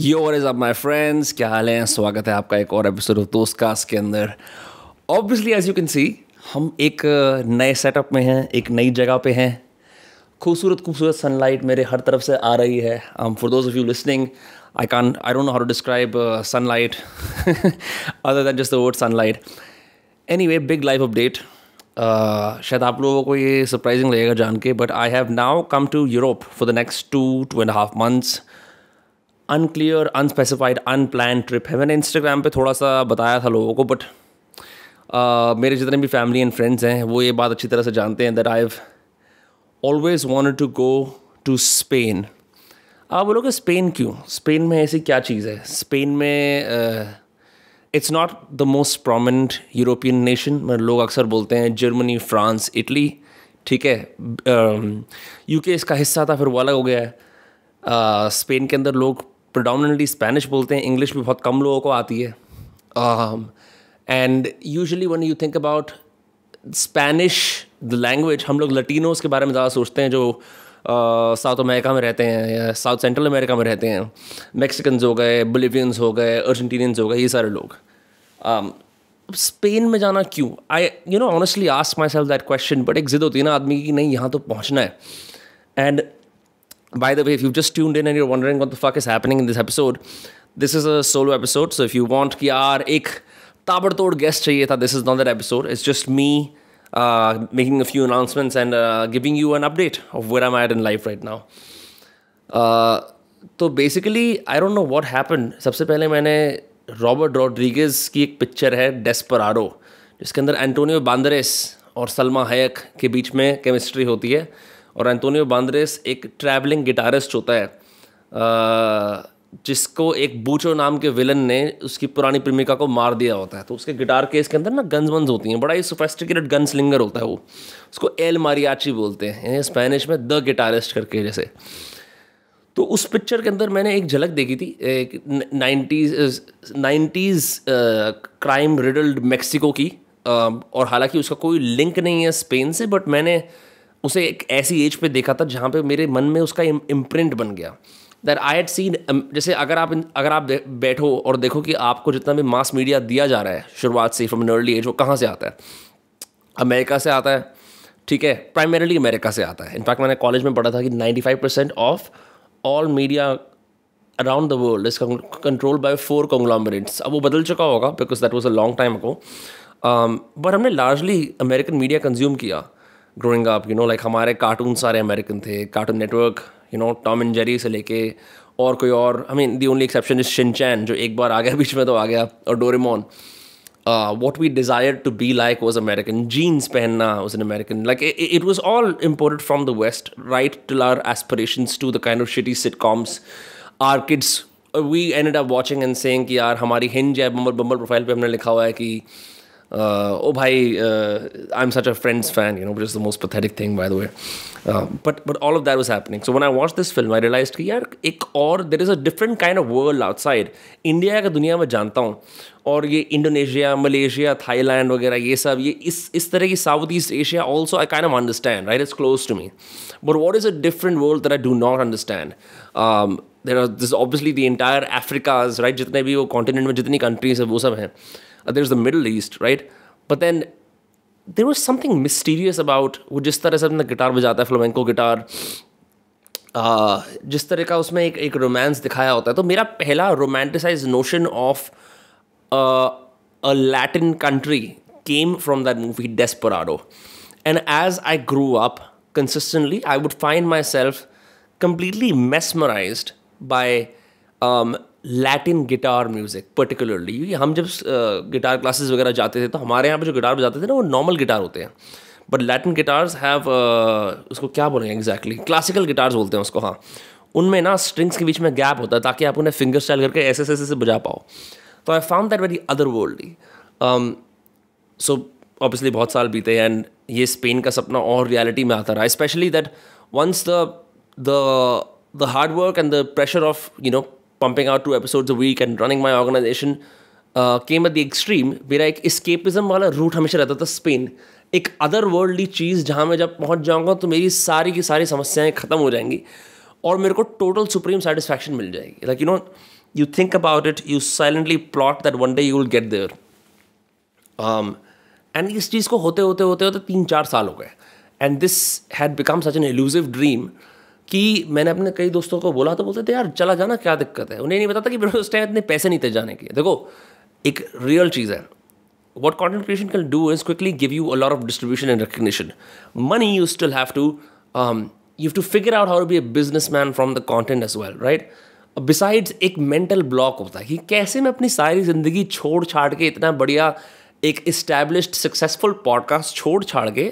Yo what is up my friends, क्या हाल है। स्वागत है आपका एक और एपिसोड ऑफ दोस्तकास्ट के अंदर। Obviously as you can see हम एक नए सेटअप में हैं, एक नई जगह पे हैं। खूबसूरत खूबसूरत सनलाइट मेरे हर तरफ से आ रही है। For those of you listening, I don't know how to describe sunlight other than just the word sunlight. Anyway, big life update. शायद आप लोगों को ये सरप्राइजिंग लगेगा जान के, but I have now come to Europe for the next 2.5 months। Unclear, unspecified, unplanned trip है। मैंने इंस्टाग्राम पे थोड़ा सा बताया था लोगों को, बट मेरे जितने भी फैमिली एंड फ्रेंड्स हैं वो ये बात अच्छी तरह से जानते हैं that I have always wanted to go to Spain. आप बोलोगे स्पेन क्यों? स्पेन में ऐसी क्या चीज़ है? स्पेन में it's not the most prominent European nation. लोग अक्सर बोलते हैं जर्मनी, फ्रांस, इटली, ठीक है। यूके इसका हिस्सा था, फिर वो अलग हो गया है। स्पेन के अंदर लोग प्रोडोमिनेंटली स्पेनिश बोलते हैं, इंग्लिश भी बहुत कम लोगों को आती है। And usually when you think about Spanish the language, हम लोग लटीनोस के बारे में ज़्यादा सोचते हैं, जो साउथ अमेरिका में रहते हैं या साउथ सेंट्रल अमेरिका में रहते हैं। मैक्सिकन्स हो गए, बोलिवियंस हो गए, अर्जेंटीनियंस हो गए, ये सारे लोग। स्पेन में जाना क्यों? I honestly ask my self that question, but एक जिद होती है ना आदमी की, नहीं यहाँ तो पहुँचना है। And by the way, if you've just tuned in and you're wondering what the fuck is happening in this episode, this is a solo episode. So if you want कि यार एक ताबड़तोड़ guest चाहिए था, this is not that episode. It's just me making a few announcements and giving you an update of where I'm at in life right now. तो basically, I don't know what happened. सबसे पहले मैंने Robert Rodriguez की एक picture है डेस्पराडो, जिसके अंदर Antonio बांदेरेस और सलमा हैक के बीच में केमिस्ट्री होती है। और एंटोनियो बांदेरेस एक ट्रैवलिंग गिटारिस्ट होता है जिसको एक बूचो नाम के विलन ने उसकी पुरानी प्रेमिका को मार दिया होता है। तो उसके गिटार केस के अंदर ना गन्स वन्स होती हैं, बड़ा ही सोफिस्टिकेटेड गन स्लिंगर होता है वो। उसको एल मारियाची बोलते हैं स्पेनिश में, द गिटारिस्ट करके जैसे। तो उस पिक्चर के अंदर मैंने एक झलक देखी थी, एक 90s क्राइम रिडल्ड मैक्सिको की। और हालांकि उसका कोई लिंक नहीं है स्पेन से, बट मैंने उसे एक ऐसी एज पे देखा था जहाँ पे मेरे मन में उसका इम्प्रिंट बन गया दैट आई हैड सीन। जैसे अगर आप बैठो और देखो कि आपको जितना भी मास मीडिया दिया जा रहा है शुरुआत से फ्रॉम एन अर्ली एज, वो कहाँ से आता है? अमेरिका से आता है, ठीक है, प्राइमरीली अमेरिका से आता है। इनफैक्ट मैंने कॉलेज में पढ़ा था कि 95% of all media around the world is controlled by 4 conglomerates। अब वो बदल चुका होगा because that was a long time ago, but हमने लार्जली अमेरिकन मीडिया कंज्यूम किया ग्रोइंग अप। लाइक हमारे कार्टून सारे अमेरिकन थे, cartoon network, Tom and Jerry से लेके और कोई और। I mean the only exception is Shinchan, जो एक बार आ गया बीच में तो आ गया, और Doraemon. what we desired to be like was American. Jeans पहनना was an American. Like it was all imported from the West, right till our aspirations to the kind of shitty sitcoms our kids we ended up watching and saying कि यार हमारी Hinge या Bumble profile पे हमने लिखा हुआ है कि oh bhai, I'm such a Friends fan, which is the most pathetic thing, by the way. But all of that was happening. So when I watched this film, I realized कि यार एक और there is a different kind of world outside. India का दुनिया में जानता हूँ, और ये इंडोनेशिया, मलेशिया, थाईलैंड वगैरह ये सब, ये इस तरह की south east Asia also I kind of understand, right? It's close to me. But what is a different world that I do not understand? There's obviously the entire Africas, right? जितने भी वो कॉन्टिनेंट में जितनी countries है वो सब हैं. There's the Middle East, right? But then there was something mysterious about वो जिस तरह से अपना गिटार बजाता है, फ्लोमेंको गिटार, जिस तरह का उसमें एक रोमांस दिखाया होता है। तो मेरा पहला romanticise notion of a Latin country came from that movie Desperado. And as I grew up consistently, I would find myself completely mesmerized by Latin guitar music particularly. हम जब गिटार क्लासेस वगैरह जाते थे तो हमारे यहाँ पे जो गिटार बजाते थे ना वो नॉर्मल गिटार होते हैं, बट लैटिन गिटार्स हैव उसको क्या बोलेंगे एग्जैक्टली, क्लासिकल गिटार्स बोलते हैं उसको। हाँ, उनमें ना स्ट्रिंग्स के बीच में गैप होता है ताकि आप उन्हें फिंगर स्टाइल करके ऐसे से बजा पाओ। तो I found that very other worldly. So obviously बहुत साल बीते एंड ये स्पेन का सपना और रियलिटी में आता रहा, specially that once the hard work and the pressure of pumping out 2 episodes a week and running my organization came at the extreme. मेरा एक escapism वाला रूट हमेशा रहता था स्पेन, एक अदर वर्ल्डली चीज़ जहाँ मैं जब पहुँच जाऊँगा तो मेरी सारी की सारी समस्याएं ख़त्म हो जाएंगी और मेरे को टोटल सुप्रीम सेटिस्फैक्शन मिल जाएगी। Like you think about it, you silently plot that one day you will get there. And इस चीज़ को होते होते होते होते 3-4 साल हो गए, and this had become such an elusive dream कि मैंने अपने कई दोस्तों को बोला तो बोलते थे यार चला जाना, क्या दिक्कत है। उन्हें नहीं पता था कि मेरे उस टाइम इतने पैसे नहीं थे जाने के। देखो एक रियल चीज़ है, what content creation can do is quickly give you a lot of distribution and recognition. Money you still have to, you have to figure out how to be a businessman from the content as well, right? Besides एक mental block होता है कि कैसे मैं अपनी सारी ज़िंदगी छोड़ छाड़ के इतना बढ़िया एक established successful podcast छोड़ छाड़ के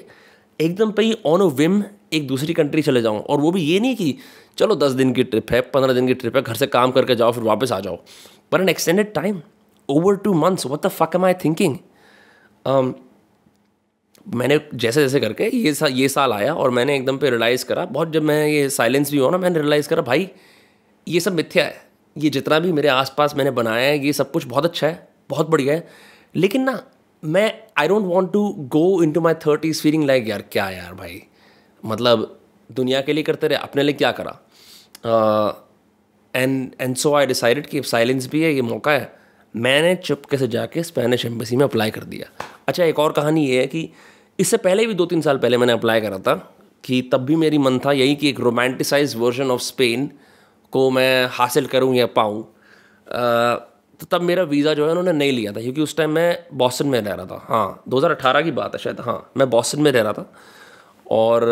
एकदम पे ही on a whim एक दूसरी कंट्री चले जाऊँ, और वो भी ये नहीं कि चलो 10 दिन की ट्रिप है, 15 दिन की ट्रिप है, घर से काम करके जाओ फिर वापस आ जाओ, पर N extended time over 2 months. What the fuck am I thinking? मैंने जैसे जैसे करके ये साल आया और मैंने एकदम पे रियलाइज़ करा, बहुत जब मैं ये साइलेंस भी हुआ ना, मैंने रियलाइज़ करा भाई ये सब मिथ्या है, ये जितना भी मेरे आसपास मैंने बनाया है ये सब कुछ बहुत अच्छा है, बहुत बढ़िया है, लेकिन ना मैं I don't want to go into my 30s feeling like यार क्या यार भाई, मतलब दुनिया के लिए करते रहे, अपने लिए क्या करा। एंड सो आई डिसाइडेड कि साइलेंस भी है, ये मौका है, मैंने चुपके से जाके स्पेनिश एम्बेसी में अप्लाई कर दिया। अच्छा एक और कहानी ये है कि इससे पहले भी 2-3 साल पहले मैंने अप्लाई करा था, कि तब भी मेरी मन था यही कि एक रोमांटिसाइज वर्जन ऑफ स्पेन को मैं हासिल करूं या पाऊं। तो तब मेरा वीज़ा जो है उन्होंने नहीं लिया था, क्योंकि उस टाइम मैं बॉस्टन में रह रहा था। हाँ 2018 की बात है शायद, हाँ मैं बॉस्टन में रह रहा था, और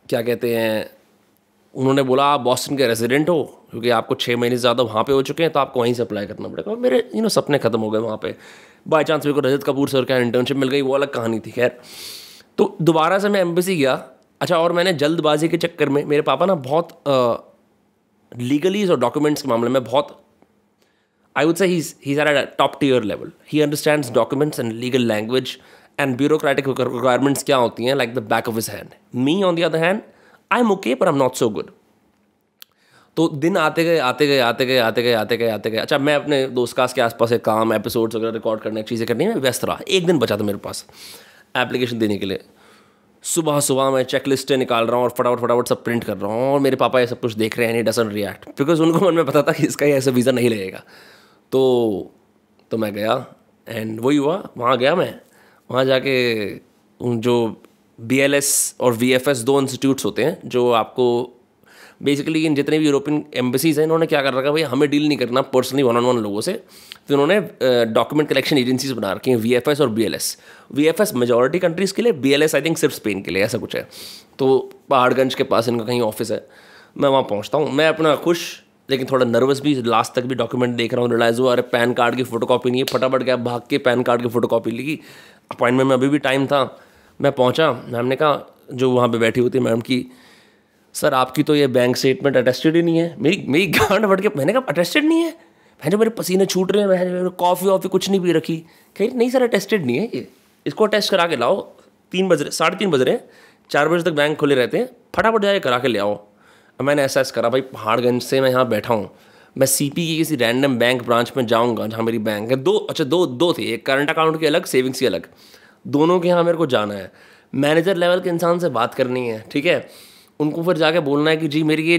क्या कहते हैं उन्होंने बोला आप बॉस्टन के रेजिडेंट हो, क्योंकि आपको 6 महीने से ज़्यादा वहाँ पे हो चुके हैं, तो आपको वहीं से अप्लाई करना पड़ेगा। और मेरे सपने ख़त्म हो गए वहाँ पे। बाय चांस मेरे को रजत कपूर सर का इंटर्नशिप मिल गई, वो अलग कहानी थी। खैर तो दोबारा से मैं एम्बेसी गया। अच्छा और मैंने जल्दबाजी के चक्कर में, मेरे पापा ना बहुत लीगलीज और डॉक्यूमेंट्स के मामले में बहुत, I would say he is at a top tier level. He understands documents and legal language and bureaucratic requirements क्या होती हैं like the back of his hand. Me on the other hand I am okay, पर I am not so good. तो दिन आते गए। अच्छा मैं अपने दोस्त कास्ट के आसपास एक काम, एपिसोड्स वगैरह रिकॉर्ड करने, चीज़ें करने में व्यस्त रहा। एक दिन बचा था मेरे पास एप्लीकेशन देने के लिए। सुबह मैं चेक लिस्टें निकाल रहा हूँ और फटाफट सब प्रिंट कर रहा हूँ, और मेरे पापा ये सब कुछ देख रहे हैं, ही डजंट रिएक्ट, बिकॉज उनको मन में पता था कि इसका ये ऐसा वीज़ा नहीं लगेगा। तो मैं गया, एंड वही हुआ। वहाँ गया मैं, वहाँ जाके जो BLS और VFS 2 इंस्टीट्यूट्स होते हैं जो आपको बेसिकली इन जितने भी यूरोपियन एम्बेसीज हैं, इन्होंने क्या कर रखा है भाई, हमें डील नहीं करना पर्सनली 1-on-1 लोगों से, तो इन्होंने डॉक्यूमेंट कलेक्शन एजेंसीज बना रखी हैं, VFS और BLS। VFS मेजॉरिटी कंट्रीज़ के लिए, BLS आई थिंक सिर्फ स्पेन के लिए, ऐसा कुछ है। तो पहाड़गंज के पास इनका कहीं ऑफिस है, मैं वहाँ पहुँचता हूँ। मैं अपना खुश लेकिन थोड़ा नर्वस भी, लास्ट तक भी डॉक्यूमेंट देख रहा हूँ। रियलाइज़ हुआ अरे पैन कार्ड की फ़ोटोकॉपी नहीं है, फटाफट गया भाग के पैन कार्ड की फ़ोटोकॉपी ली। अपॉइंटमेंट में अभी भी टाइम था। मैं पहुँचा, मैम ने कहा, जो वहाँ पे बैठी होती है मैम की, सर आपकी तो ये बैंक स्टेटमेंट अटेस्टेड ही नहीं है। मेरी गांड फट के, मैंने कहा अटेस्टेड नहीं है? भैया मेरे पसीने छूट रहे हैं, मैंने कॉफ़ी वॉफ़ी कुछ नहीं पी रखी। कहीं नहीं सर अटेस्टेड नहीं है ये, इसको अटेस्ट करा के लाओ। 3:30 बज रहे हैं, 4 बजे तक बैंक खुले रहते हैं, फटाफट जाके करा के ले आओ। मैंने एहसास करा भाई पहाड़गंज से मैं यहाँ बैठा हूँ, मैं CP की किसी रैंडम बैंक ब्रांच में जाऊँगा जहाँ मेरी बैंक है। दो थे, एक करंट अकाउंट की अलग, सेविंग्स की अलग, दोनों के यहाँ मेरे को जाना है। मैनेजर लेवल के इंसान से बात करनी है, ठीक है। उनको फिर जाके बोलना है कि जी मेरी ये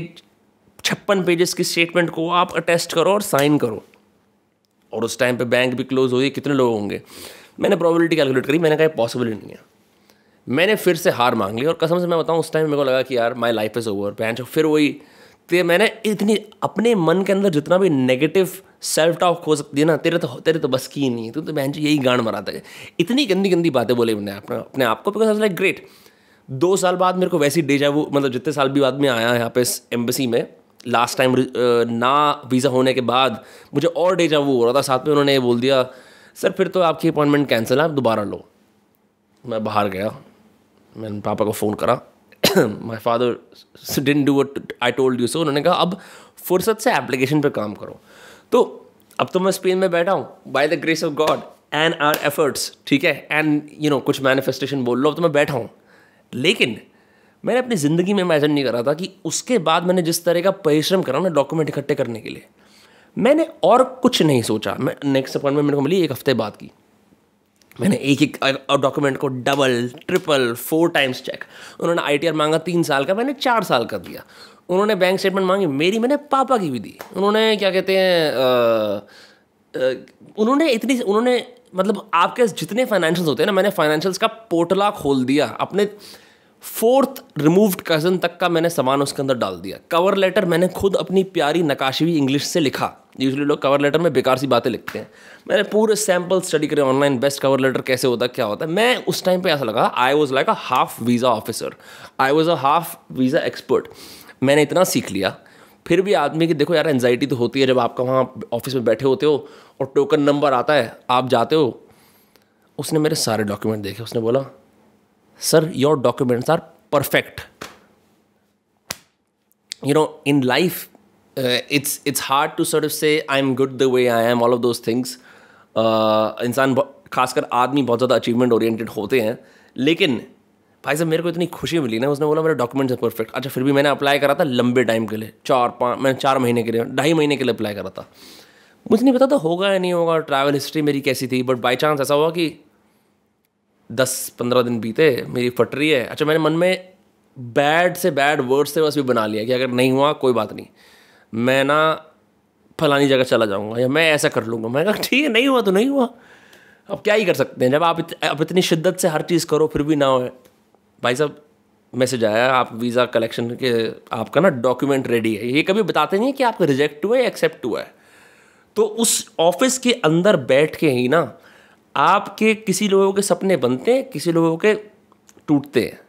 56 पेजेस की स्टेटमेंट को आप अटेस्ट करो और साइन करो। और उस टाइम पे बैंक भी क्लोज हो गई, कितने लोग होंगे। मैंने प्रोबेबिलिटी कैलकुलेट करी, मैंने कहा पॉसिबल ही नहीं है। मैंने फिर से हार मांग ली, और कसम से मैं बताऊँ उस टाइम मेरे को लगा कि यार माई लाइफ इज़ ओवर। पैंच फिर वही, तो मैंने इतनी अपने मन के अंदर जितना भी नेगेटिव सेल्फ टॉक हो सकती है ना, तेरे तो बस की ही नहीं, तो बहन यही गांड मराता है। इतनी गंदी बातें बोले मैंने अपने आप को, बिकॉज लाइक ग्रेट। 2 साल बाद मेरे को वैसी डेजा वो, मतलब जितने साल भी बाद में आया यहाँ पे इस एम्बेसी में, लास्ट टाइम ना वीज़ा होने के बाद मुझे और डेजा वो हो रहा था। साथ में उन्होंने ये बोल दिया, सर फिर तो आपकी अपॉइंटमेंट कैंसिल है, आप दोबारा लो। मैं बाहर गया, मैंने पापा को फ़ोन करा, my father didn't do what I told you so. उन्होंने कहा अब फुर्सत से एप्लीकेशन पे काम करो। तो अब तो मैं स्पेन में बैठा हूँ, by the grace of God and our efforts, ठीक है, एंड कुछ मैनिफेस्टेशन बोल लो, अब तो मैं बैठा हूँ। लेकिन मैंने अपनी ज़िंदगी में इमेजिन नहीं करा था कि उसके बाद मैंने जिस तरह का परिश्रम करा ना डॉक्यूमेंट इकट्ठे करने के लिए, मैंने और कुछ नहीं सोचा। मैं नेक्स्ट अपॉइंटमेंट मेरे को मिली 1 हफ्ते बाद की। मैंने एक एक डॉक्यूमेंट को डबल ट्रिपल 4 टाइम्स चेक। उन्होंने ITR मांगा 3 साल का, मैंने 4 साल का दिया। उन्होंने बैंक स्टेटमेंट मांगी मेरी, मैंने पापा की भी दी। उन्होंने क्या कहते हैं उन्होंने मतलब आपके जितने फाइनेंशियल्स होते हैं ना, मैंने फाइनेंशियल्स का पोटला खोल दिया। अपने 4th रिमूव्ड कज़न तक का मैंने सामान उसके अंदर डाल दिया। कवर लेटर मैंने खुद अपनी प्यारी नकाशी हुई इंग्लिश से लिखा। यूजुअली लोग कवर लेटर में बेकार सी बातें लिखते हैं, मैंने पूरे सैम्पल स्टडी करे ऑनलाइन, बेस्ट कवर लेटर कैसे होता है, क्या होता है। मैं उस टाइम पे ऐसा लगा I was like a half visa officer, I was a half visa expert. मैंने इतना सीख लिया। फिर भी आदमी की देखो यार एंजाइटी तो होती है जब आपका वहाँ ऑफिस में बैठे होते हो और टोकन नंबर आता है, आप जाते हो। उसने मेरे सारे डॉक्यूमेंट देखे, उसने बोला sir your documents are perfect. You know in life it's hard to sort of say I'm good the way I am, all of those things. इंसान खासकर आदमी बहुत ज़्यादा अचीवमेंट ओरिएंटेड होते हैं, लेकिन भाई साहब मेरे को इतनी खुशी मिली ना, उसने बोला मेरे डॉक्यूमेंट्स हैं परफेक्ट। अच्छा फिर भी मैंने अप्लाई करा था लंबे टाइम के लिए, 4 महीने के लिए, 2.5 महीने के लिए अप्लाई करा था। मुझे नहीं पता था होगा या नहीं होगा, ट्रैवल हिस्ट्री मेरी कैसी थी, बट बाई चांस ऐसा हुआ कि 10-15 दिन बीते, मेरी फट रही है। अच्छा मैंने मन में बैड से बैड वर्ड से बस भी बना लिया कि अगर नहीं हुआ कोई बात नहीं, मैं ना फलानी जगह चला जाऊंगा या मैं ऐसा कर लूँगा। मैं कहा ठीक है, नहीं हुआ तो नहीं हुआ, अब क्या ही कर सकते हैं। जब आप इतनी शिद्दत से हर चीज़ करो फिर भी ना हो, भाई साहब मैसेज आया आप वीज़ा कलेक्शन के, आपका ना डॉक्यूमेंट रेडी है। ये कभी बताते नहीं है कि आपका रिजेक्ट हुआ है एक्सेप्ट हुआ है। तो उस ऑफिस के अंदर बैठ के ही ना आपके किसी लोगों के सपने बनते हैं, किसी लोगों के टूटते हैं।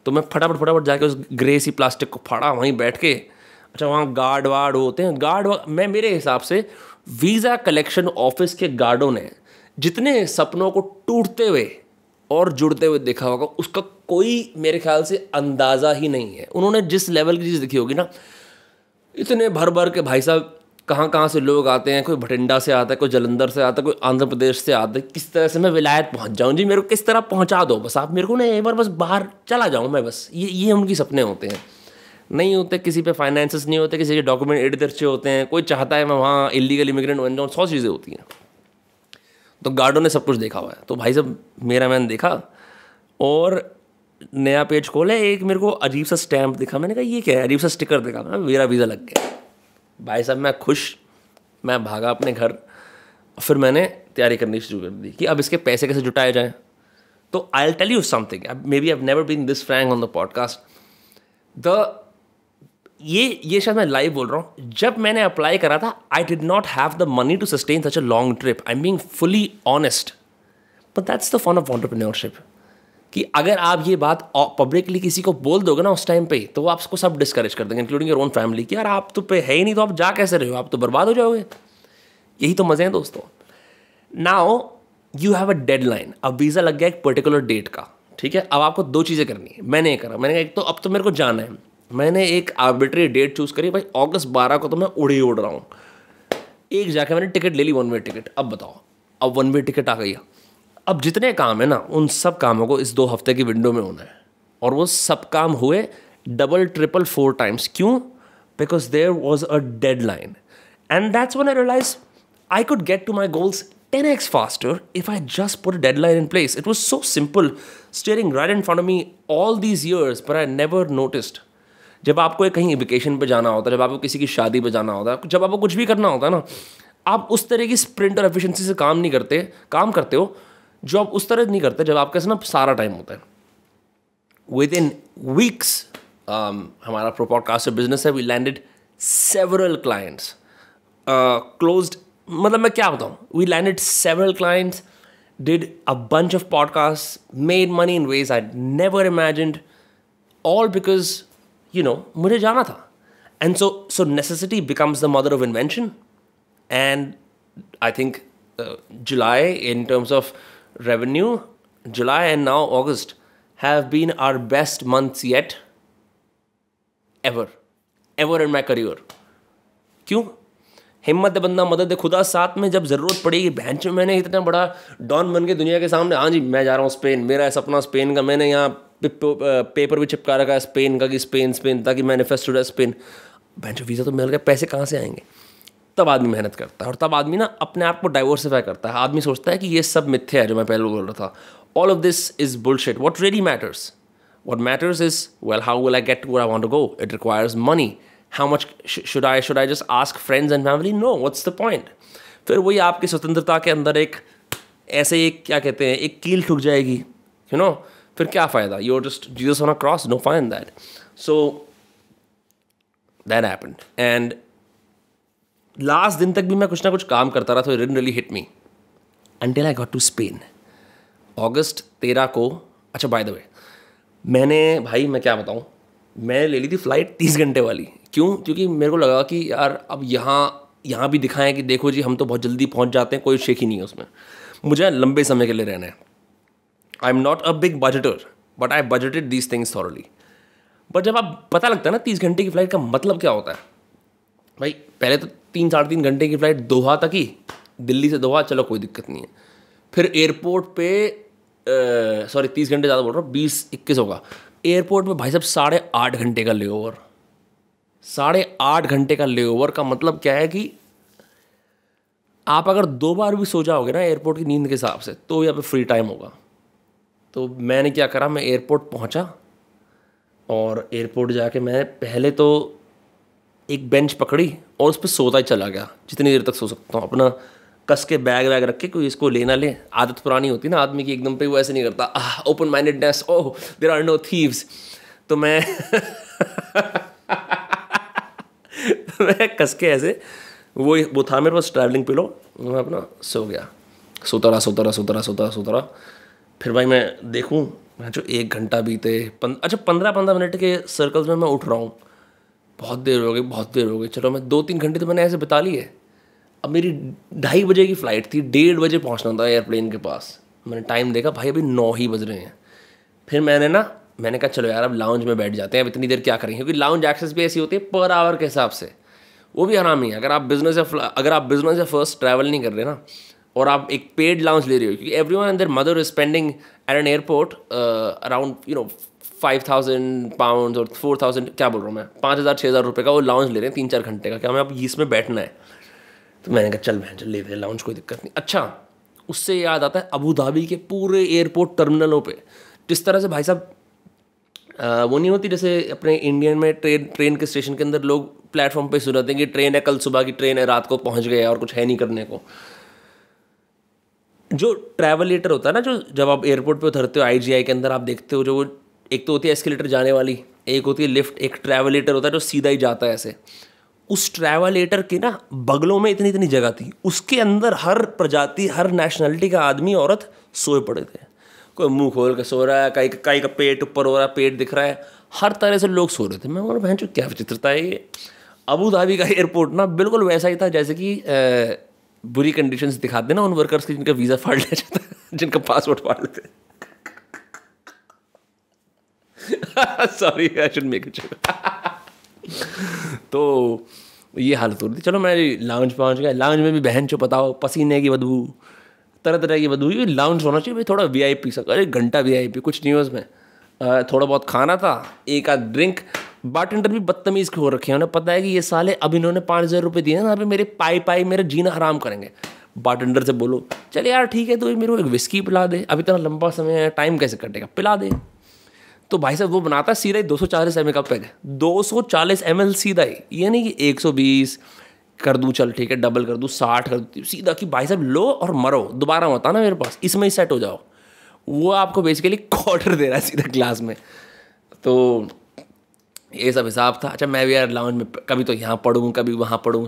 तो मैं फटाफट जाके उस ग्रे सी प्लास्टिक को फाड़ा वहीं बैठ के। अच्छा वहाँ गार्ड वार्ड होते हैं, मैं मेरे हिसाब से वीज़ा कलेक्शन ऑफिस के गार्डों ने जितने सपनों को टूटते हुए और जुड़ते हुए देखा होगा उसका कोई मेरे ख्याल से अंदाज़ा ही नहीं है। उन्होंने जिस लेवल की चीज़ देखी होगी ना, इतने भर के भाई साहब कहाँ से लोग आते हैं, कोई भटिंडा से आता है, कोई जालंधर से आता है, कोई आंध्र प्रदेश से आता है। किस तरह से मैं विलायत पहुँच जाऊँ जी, मेरे को किस तरह पहुँचा दो बस आप मेरे को ना, एक बार बस बाहर चला जाऊँ मैं बस। ये उनकी सपने होते हैं, नहीं होते किसी पे फाइनेंसेस नहीं होते, किसी के डॉक्यूमेंट इधर से होते हैं, कोई चाहता है मैं वहाँ इलीगल इमिग्रेंट बन जाऊँ, 100 चीज़ें होती हैं। तो गार्डों ने सब कुछ देखा हुआ है। तो भाई साहब मेरा मैंने देखा और नया पेज खोला, एक मेरे को अजीब सा स्टैम्प दिखा। मैंने कहा ये क्या है, अजीब सा स्टिकर दिखा, मेरा वीज़ा लग गया। भाई साहब मैं खुश, मैं भागा अपने घर। फिर मैंने तैयारी करनी शुरू कर दी कि अब इसके पैसे कैसे जुटाए जाएं। तो I will tell you something, maybe I have never been this frank on the podcast. ये शायद मैं लाइव बोल रहा हूँ, जब मैंने अप्लाई करा था I did not have the money to sustain such a long trip. I am being fully honest, but that's the fun of entrepreneurship कि अगर आप ये बात पब्लिकली किसी को बोल दोगे ना उस टाइम पे, तो वो आपको सब डिस्करेज कर देंगे, इंक्लूडिंग योर ओन फैमिली, कि यार आप तो पे है ही नहीं तो आप जा कैसे रहे हो, आप तो बर्बाद हो जाओगे। यही तो मज़े हैं दोस्तों। Now you have a deadline, अब वीज़ा लग गया एक पर्टिकुलर डेट का, ठीक है। अब आपको 2 चीज़ें करनी है। मैंने ये करा, मैंने एक तो अब तो मेरे को जाना है, मैंने एक आर्बिट्री डेट चूज़ करी, भाई अगस्त 12 को तो मैं उड़ रहा हूँ। एक जाके मैंने टिकट ले ली, 1 वे टिकट। अब बताओ, अब 1 वे टिकट आ गई। अब जितने काम है ना उन सब कामों को इस 2 हफ्ते की विंडो में होना है, और वो सब काम हुए डबल ट्रिपल 4 टाइम्स। क्यों? Because there was a deadline, and that's when I realise I could get to my goals 10x faster if I just put a deadline in place. It was so simple, staring right in front of me all these years, but I never noticed. जब आपको कहीं vacation पे जाना होता है, जब आपको किसी की शादी पे जाना होता है, जब आपको कुछ भी करना होता है ना, आप उस तरह की स्प्रिंट और एफिशिएंसी से काम करते हो जो आप उस तरह नहीं करते जब आपके ना सारा टाइम होता है। विद इन वीक्स हमारा पॉडकास्ट बिजनेस है, we landed several clients, closed, मतलब मैं क्या बताऊँ, we landed several clients, did a bunch of podcast, made money in ways I never imagined, all because मुझे जाना था। And so necessity becomes the mother of invention, and I think July in terms of revenue, July and now August have been our best months yet ever in my career. क्यों? हिम्मत बंदा मदद खुदा साथ में जब ज़रूरत पड़ेगी। बेंच में मैंने इतना बड़ा डॉन बन के दुनिया के सामने, हाँ जी मैं जा रहा हूँ स्पेन, मेरा सपना स्पेन का, मैंने यहाँ पेपर भी चिपका रखा है स्पेन का कि स्पेन ताकि मैनिफेस्टो है स्पेन। बेंच वीज़ा तो मिल गया, पैसे कहाँ से आएंगे? तब आदमी मेहनत करता है, और तब आदमी ना अपने आप को डाइवर्सिफाई करता है। आदमी सोचता है कि ये सब मिथ्या है जो मैं पहले बोल रहा था, all of this is bullshit, what really matters, what matters is, well, how will I get to where I want to go? It requires money. How much should I just ask friends and family? No, what's the point? फिर वही आपकी स्वतंत्रता के अंदर एक ऐसे एक क्या कहते हैं, एक कील ठुक जाएगी, you know, फिर क्या फ़ायदा? You're just Jesus on a cross, no fun in that. So that happened, and last दिन तक भी मैं कुछ ना कुछ काम करता रहा, तो it didn't really hit me until I got to Spain. अगस्त 13 को, अच्छा बाय द वे, मैंने, भाई मैं क्या बताऊँ, मैं ले ली थी फ़्लाइट 30 घंटे वाली। क्यों? क्योंकि मेरे को लगा कि यार अब यहाँ भी दिखाएं कि देखो जी हम तो बहुत जल्दी पहुँच जाते हैं, कोई शेक ही नहीं है उसमें, मुझे लंबे समय के लिए रहना है। I am not a big budgeter, but I budgeted these things thoroughly. But जब आप पता लगता है ना 30 घंटे की फ़्लाइट का मतलब क्या होता है, भाई पहले तो 3-3.5 घंटे की फ़्लाइट दोहा तक ही, दिल्ली से दोहा, चलो कोई दिक्कत नहीं है। फिर एयरपोर्ट पे 30 घंटे ज़्यादा बोल रहा हूँ, 20-21 होगा। एयरपोर्ट में भाई साहब 8.5 घंटे का लेओवर। 8.5 घंटे का लेओवर का मतलब क्या है कि आप अगर 2 बार भी सो जाओगे ना एयरपोर्ट की नींद के हिसाब से, तो यहाँ पे फ्री टाइम होगा। तो मैंने क्या करा, मैं एयरपोर्ट पहुँचा, और एयरपोर्ट जाके मैं पहले तो एक बेंच पकड़ी और उस पर सोता ही चला गया, जितनी देर तक सो सकता हूँ, अपना कस के बैग वैग रख के, कोई इसको ले ना ले। आदत पुरानी होती है ना आदमी की, एकदम पे वो ऐसे नहीं करता, open mindedness, oh there are no thieves. तो मैं तो मैं कस के ऐसे, वो था मेरे पास ट्रैवलिंग पिलो, मैं अपना सो गया, सोता रहा। फिर भाई मैं देखूँ, मैं जो 1 घंटा बीते, 15 मिनट के सर्कल्स में मैं उठ रहा हूँ, बहुत देर हो गई, चलो मैं 2-3 घंटे तो मैंने ऐसे बिता लिए। अब मेरी 2:30 बजे की फ़्लाइट थी, 1:30 बजे पहुंचना था एयरप्लेन के पास। मैंने टाइम देखा, भाई अभी 9 ही बज रहे हैं। फिर मैंने कहा चलो यार अब लाउंज में बैठ जाते हैं, अब इतनी देर क्या करेंगे, क्योंकि लाउंज एक्सेस भी ऐसी होती है पर आवर के हिसाब से, वो भी आराम ही है। अगर आप बिजनेस या फर्स्ट ट्रैवल नहीं कर रहे ना, और आप एक पेड लाउंज ले रहे हो, क्योंकि everyone and their mother is spending at an airport around 5,000 pound और 4,000, क्या बोल रहा हूँ मैं, 5,000-6,000 रुपये का वो लाउंज ले रहे हैं 3-4 घंटे का। क्या मैं अब इसमें बैठना है? तो मैंने कहा चल ले ले लाउंज, कोई दिक्कत नहीं। अच्छा, उससे याद आता है अबू धाबी के पूरे एयरपोर्ट टर्मिनलों पे जिस तरह से भाई साहब वो नहीं होती जैसे अपने इंडियन में ट्रेन के स्टेशन के अंदर लोग प्लेटफॉर्म पे सुनाते हैं कि ट्रेन है, कल सुबह की ट्रेन है, रात को पहुंच गए और कुछ है नहीं करने को। जो ट्रैवलेटर होता है ना, जो जब आप एयरपोर्ट पे उतरते हो IGI के अंदर, आप देखते हो जो वो एक तो होती है एस्केलेटर जाने वाली, एक होती है लिफ्ट, एक ट्रैवलेटर होता है जो सीधा ही जाता है ऐसे। उस ट्रैवलेटर के ना बगलों में इतनी इतनी जगह थी, उसके अंदर हर प्रजाति, हर नेशनलिटी का आदमी औरत सोए पड़े थे। कोई मुंह खोल के सो रहा है, कई का पेट ऊपर हो रहा है, पेट दिख रहा है, हर तरह से लोग सो रहे थे। मैं बोला बहन चो क्या विचित्रता है ये। अबू धाबी का एयरपोर्ट ना बिल्कुल वैसा ही था जैसे कि बुरी कंडीशंस दिखाते ना उन वर्कर्स की जिनका वीज़ा फाड़ लिया जाता है, जिनका पासपोर्ट फाड़ लेते हैं। Sorry I should make it. तो ये हालत हो रही थी। चलो मैं लाउंज पहुंच गया। लाउंज में भी बहन चो बताओ, पसीने की बदबू, तरह तरह की बदबू। ये लाउंज होना चाहिए भाई थोड़ा VIP सा, अरे घंटा VIP, कुछ नहीं है उसमें। थोड़ा बहुत खाना था, एक आध ड्रिंक। बारटेंडर भी बदतमीज़ हो रखे हैं, उन्हें पता है कि ये साले अब इन्होंने 5,000 रुपये दिए ना, यहाँ पे मेरे पाई मेरा जीना हराम करेंगे। बारटेंडर से बोलो चल यार ठीक है, तो ये मेरे को एक विस्की पिला दे, अभी इतना लंबा समय है, टाइम कैसे कटेगा, पिला दे। तो भाई साहब वो बनाता है सीधा ही 240 ml का पैक है, 240 ml सीधा ही, ये नहीं कि 120 कर दूँ, चल ठीक है डबल कर दूँ, 60 कर दूँ, सीधा कि भाई साहब लो और मरो, दोबारा मत आना मेरे पास, इसमें ही सेट हो जाओ। वो आपको बेसिकली क्वार्टर दे रहा है सीधा ग्लास में। तो ये सब हिसाब था। अच्छा मैं भी यार लाउंज में कभी तो यहाँ पढ़ूँ कभी वहाँ पढ़ूँ,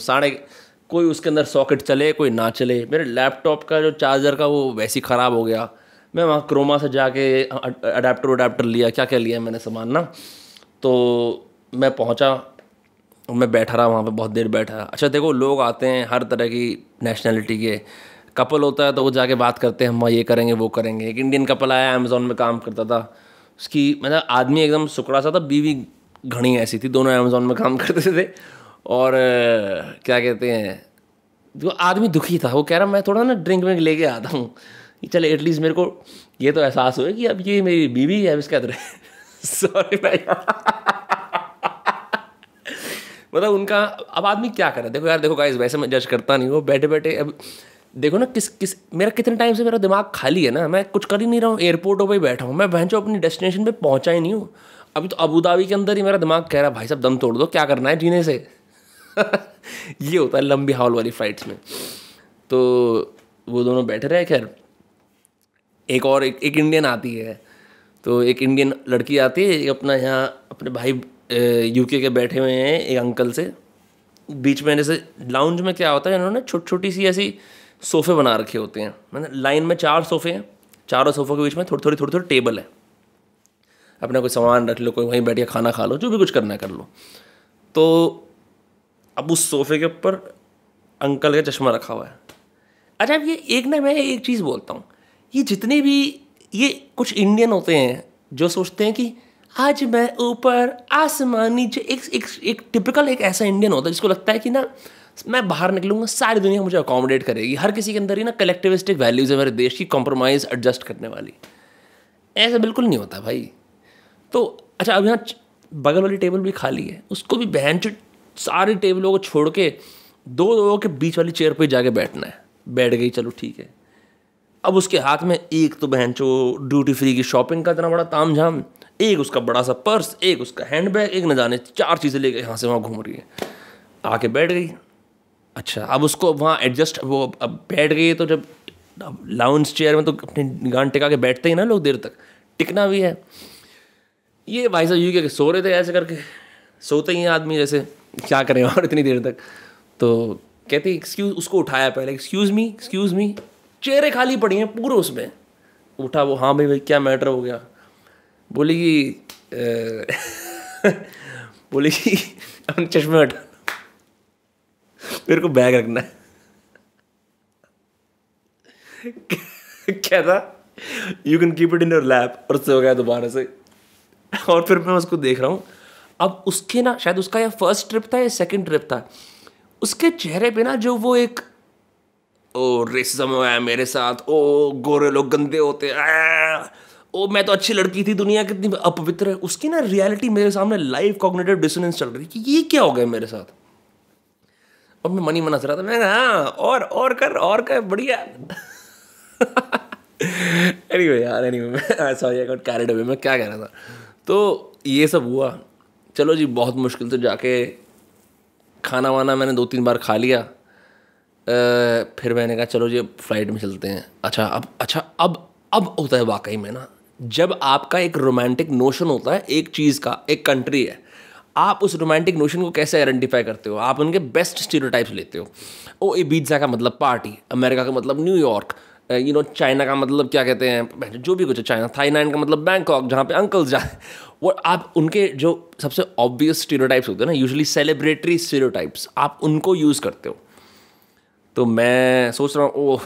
कोई उसके अंदर सॉकेट चले कोई ना चले। मेरे लैपटॉप का जो चार्जर का वो वैसे ही ख़राब हो गया। मैं वहाँ क्रोमा से जाके अडेप्टर लिया, क्या क्या लिया मैंने सामान ना। तो मैं पहुँचा, मैं बैठा रहा वहाँ पे, बहुत देर बैठा रहा। अच्छा देखो लोग आते हैं हर तरह की नेशनलिटी के, कपल होता है तो वो जाके बात करते हैं हम ये करेंगे वो करेंगे। एक इंडियन कपल आया, अमेज़ॉन में काम करता था, उसकी मतलब आदमी एकदम सुकड़ा सा था, बीवी घनी ऐसी थी, दोनों अमेज़ॉन में काम करते थे। और क्या कहते हैं, जो आदमी दुखी था, वो कह रहा मैं थोड़ा ना ड्रिंक विंक लेके आता हूँ, चले एटलीस्ट मेरे को ये तो एहसास हुआ कि अब ये मेरी बीवी है, इसका तरह। सॉरी भाई। मतलब उनका अब आदमी क्या करे, देखो यार, देखो गाइस, वैसे मैं जज करता नहीं हूँ, बैठे बैठे अब देखो ना किस मेरा कितने टाइम से मेरा दिमाग खाली है ना, मैं कुछ कर ही नहीं रहा हूँ, एयरपोर्टों पर ही बैठा हूँ, मैं भैंचो अपनी डेस्टिनेशन पे पहुँचा ही नहीं हूँ। अभी तो अबू धाबी के अंदर ही मेरा दिमाग कह रहा है भाई साहब दम तोड़ दो, क्या करना है जीने से। ये होता है लंबी हाल वाली फ्लाइट्स में। तो वो दोनों बैठे रहे, खैर एक और एक इंडियन आती है, तो एक इंडियन लड़की आती है, एक अपना यहाँ अपने भाई यूके के बैठे हुए हैं एक अंकल से, बीच में जैसे लाउंज में क्या होता है, इन्होंने छोटी छोटी सी ऐसी सोफ़े बना रखे होते हैं, मतलब लाइन में 4 सोफ़े हैं, चारों सोफ़ों के बीच में थोड़ी थोड़ी टेबल है, अपना कोई सामान रख लो, कोई वहीं बैठ के खाना खा लो, जो भी कुछ करना है कर लो। तो अब उस सोफ़े के ऊपर अंकल का चश्मा रखा हुआ है। अच्छा, अब ये एक ना, मैं एक चीज़ बोलता हूँ, ये जितने भी ये कुछ इंडियन होते हैं जो सोचते हैं कि आज मैं ऊपर आसमान नीचे, एक टिपिकल एक ऐसा इंडियन होता है जिसको लगता है कि ना मैं बाहर निकलूंगा सारी दुनिया मुझे अकोमोडेट करेगी, हर किसी के अंदर ही ना कलेक्टिविस्टिक वैल्यूज़ है मेरे देश की, कॉम्प्रोमाइज़ एडजस्ट करने वाली। ऐसा बिल्कुल नहीं होता भाई। तो अच्छा, अब यहाँ बगल वाली टेबल भी खाली है, उसको भी बहन सारी टेबलों को छोड़ के 2 लोगों के बीच वाली चेयर पे जाके बैठना है। बैठ गई, चलो ठीक है। अब उसके हाथ में एक तो बहन चो ड्यूटी फ्री की शॉपिंग का इतना बड़ा तामझाम, एक उसका बड़ा सा पर्स, एक उसका हैंडबैग, एक न जाने 4 चीज़ें लेके यहाँ से वहाँ घूम रही है। आके बैठ गई। अच्छा, अब उसको वहाँ एडजस्ट, वो अब बैठ गई तो जब लाउंज चेयर में तो अपनी गान टिका के बैठते ही ना लोग देर तक, टिकना भी है। ये भाई साहब यूके के सो रहे थे, ऐसे करके सोते ही हैं आदमी जैसे, क्या करें और इतनी देर तक। तो कहती एक्सक्यूज़, उसको उठाया पहले, एक्सक्यूज़ मी, चेहरे खाली पड़ी हैं पूरे उसमें। उठा वो, हाँ भाई क्या मैटर हो गया। बोली कि बोली कि अपने चश्मे हटा, मेरे को बैग रखना है। क्या था, you can keep it in your lap, और से हो गया दोबारा से। और फिर मैं उसको देख रहा हूँ, अब उसके ना शायद उसका या फर्स्ट ट्रिप था या सेकंड ट्रिप था, उसके चेहरे पे ना जो वो एक ओ रेसिज्म है मेरे साथ, ओ गोरे लोग गंदे होते हैं, ओ मैं तो अच्छी लड़की थी, दुनिया कितनी अपवित्र है, उसकी ना रियलिटी मेरे सामने लाइव कॉग्निटिव डिसोनेंस चल रही कि ये क्या हो गया मेरे साथ। और मैं मनी मना रहा था, मैं हाँ और कर बढ़िया। एनीवे मैं sorry I got carried away, मैं क्या कह रहा था। तो ये सब हुआ, चलो जी, बहुत मुश्किल से जाके खाना वाना मैंने 2-3 बार खा लिया। फिर मैंने कहा चलो जी अब फ्लाइट में चलते हैं। अब होता है वाकई में ना, जब आपका एक रोमांटिक नोशन होता है एक चीज़ का, एक कंट्री है, आप उस रोमांटिक नोशन को कैसे आइडेंटिफाई करते हो, आप उनके बेस्ट स्टीरियोटाइप्स लेते हो। ओ इबिजा का मतलब पार्टी, अमेरिका का मतलब न्यूयॉर्क, चाइना का मतलब क्या कहते हैं, जो भी कुछ है चाइना, थाईलैंड का मतलब बैंकॉक, जहाँ पे अंकल्स जाए, वो आप उनके जो सबसे ऑब्वियस स्टीरियोटाइप्स होते हैं ना, यूजुअली सेलिब्रेटरी स्टीरियोटाइप्स, आप उनको यूज़ करते हो। तो मैं सोच रहा हूँ ओह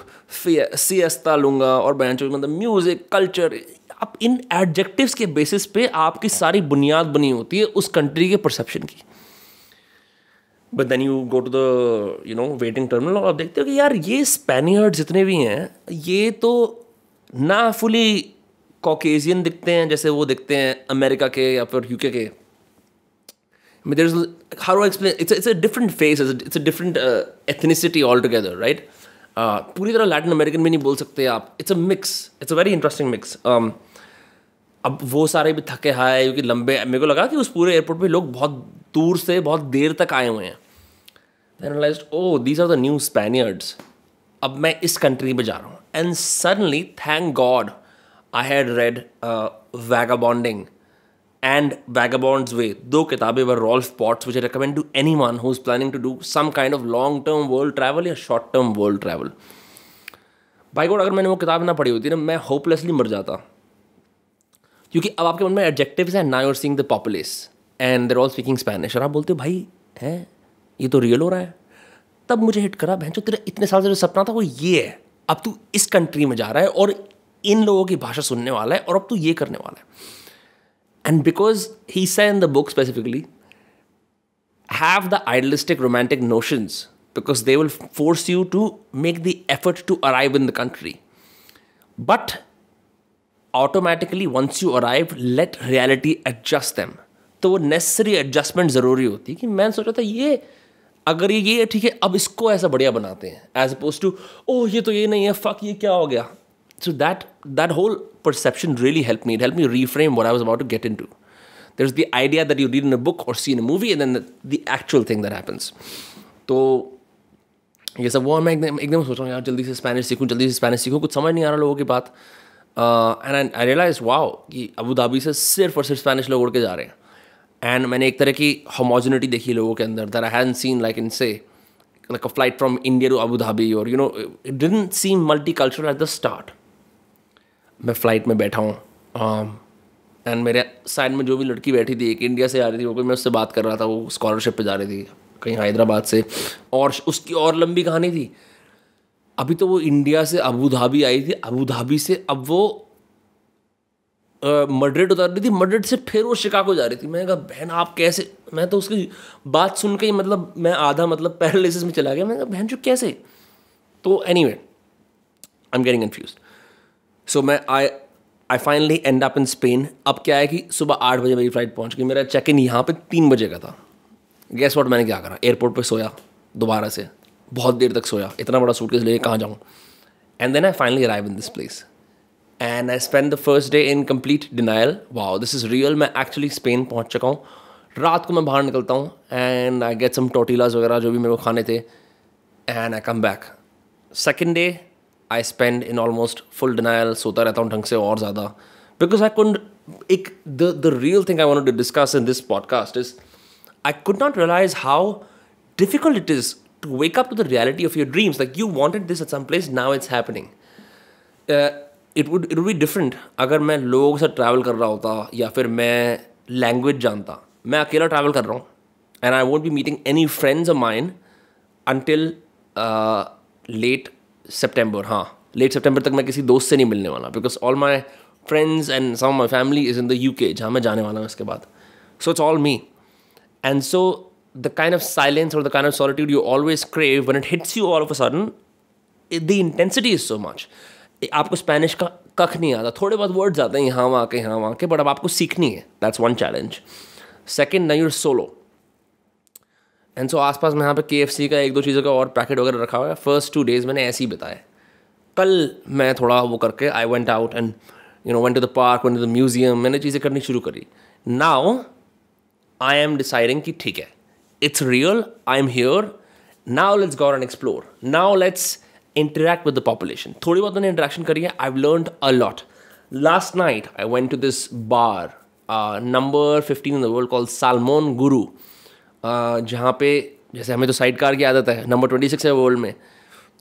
सिएस्ता लूँगा, और बैंचो मतलब म्यूज़िक कल्चर, आप इन एडजेक्टिव्स के बेसिस पे आपकी सारी बुनियाद बनी होती है उस कंट्री के परसेप्शन की। But then you go to the waiting terminal, और आप देखते हो कि यार ये स्पेनियर्ड जितने भी हैं, ये तो ना फुली कॉकेशियन दिखते हैं जैसे वो दिखते हैं अमेरिका के या फिर यूके के। There's, how do I explain? It's a different face, it's a different ethnicity altogether, right? पूरी तरह लैटिन अमेरिकन भी नहीं बोल सकते आप, it's a mix, it's a very interesting mix. अब वो सारे भी थके हाय क्योंकि लंबे, मेरे को लगा कि उस पूरे एयरपोर्ट पे लोग बहुत दूर से बहुत देर तक आए हुए हैं। Then I realized, oh, these are the new Spaniards. अब मैं इस कंट्री में जा रहा हूँ, and suddenly thank God I had read vagabonding and Vagabond's Way. 2 किताबें were Rolf Potts, which I recommend to anyone who's planning to do some kind of long-term world travel या short-term world travel. By God, अगर मैंने वो किताब ना पढ़ी होती ना, मैं होपलेसली मर जाता, क्योंकि अब आपके मन में एडजेक्टिव्स हैं, now you're seeing the populace and they're all speaking Spanish, और आप बोलते हो भाई हैं ये तो रियल हो रहा है। तब मुझे हिट करा, बहन जो तेरा इतने साल से जो सपना था वो ये है, अब तू इस कंट्री में जा रहा है और इन लोगों की भाषा सुनने वाला है, और अब तू ये करने वाला है। And because he said in the book specifically, have the idealistic romantic notions, because they will force you to make the effort to arrive in the country. But automatically once you arrive, let reality adjust them. तो वो necessary adjustment ज़रूरी होती है कि मैं सोच रहा था ये अगर ये ठीक है, अब इसको ऐसा बढ़िया बनाते हैं एज अपोज टू ओह ये तो ये नहीं है, फक ये क्या हो गया. So that whole perception really helped me. It helped me reframe what I was about to get into. There's the idea that you read in a book or see in a movie and then the actual thing that happens. तो ये सब वो मैं एकदम सोच रहा हूँ यार जल्दी से स्पेनिश सीखूँ, कुछ समझ नहीं आ रहा लोगों की बात. एंड आई रियलाइज वाओ कि अबू धाबी से सिर्फ और सिर्फ स्पेनिश लोग उड़ के जा रहे हैं. एंड मैंने एक तरह की होमोजेनिटी देखी लोगों के अंदर that I hadn't seen like in से like a flight from India to Abu Dhabi or it didn't seem multicultural at the start. मैं फ़्लाइट में बैठा हूँ एंड मेरे साइड में जो भी लड़की बैठी थी एक इंडिया से आ रही थी, वो कोई मैं उससे बात कर रहा था, वो स्कॉलरशिप पे जा रही थी कहीं हैदराबाद से, और उसकी और लंबी कहानी थी. अभी तो वो इंडिया से अबू धाबी आई थी, अबू धाबी से अब वो मड्रिड उतर रही थी, मड्रिड से फिर वो शिकागो जा रही थी. मैंने कहा बहन आप कैसे, मैं तो उसकी बात सुन के ही मतलब मैं आधा मतलब पैरालिसिस में चला गया. मैंने कहा बहन जो कैसे. तो anyway I am getting confused. So मैं I finally end up in Spain. अब क्या है कि सुबह 8 बजे मेरी फ्लाइट पहुंच गई. मेरा चेक इन यहाँ पे 3 बजे का था. गेस व्हाट मैंने क्या करा, एयरपोर्ट पे सोया दोबारा से, बहुत देर तक सोया, इतना बड़ा सूटकेस लेके कहाँ जाऊँ. And then I finally arrive in this place and I spend the first day in complete denial. Wow this is real, मैं एक्चुअली स्पेन पहुँच चुका हूँ. रात को मैं बाहर निकलता हूँ एंड आई गेट सम टोटिलाज वगैरह जो भी मेरे को खाने थे and I come back. Second day I spend in almost full denial, सोता रहता हूँ ढंग से और ज़्यादा, because I couldn't, the real thing I wanted to discuss in this podcast is I could not realize how difficult it is to wake up to the reality of your dreams. Like you wanted this at some place, now it's happening. It would be different अगर मैं लोगों से travel कर रहा होता या फिर मैं लैंग्वेज जानता. मैं अकेला ट्रैवल कर रहा हूँ and I won't be meeting any friends of mine until late September. हाँ, लेट सितंबर तक मैं किसी दोस्त से नहीं मिलने वाला, because all my friends and some my family is in the UK जहाँ मैं जाने वाला हूँ इसके बाद. So it's all me. And so the kind of silence और the kind of solitude you always crave when it hits you all of a sudden, the intensity is so much. आपको Spanish का कख नहीं आता, थोड़े बहुत words आते हैं यहाँ वहाँ के, बट अब आपको सीखनी है. That's one challenge. Second, now you're solo. And so आसपास में यहाँ पे KFC का 1-2 चीज़ों का और पैकेट वगैरह रखा हुआ है. फर्स्ट 2 days मैंने ऐसे ही बताए. कल मैं थोड़ा वो करके I went out and went to the park, went to the museum, मैंने चीज़ें करनी शुरू करी. नाउ आई एम डिसाइडिंग कि ठीक है, it's real, I am here, now let's go and explore, now let's interact with the population. थोड़ी बहुत मैंने इंटरेक्शन करी है. I have learned a lot. Last night I went to this bar number 15 in the world called Salmon Guru, जहाँ पे जैसे हमें तो साइड कार की आदत है, नंबर 26 है वर्ल्ड में,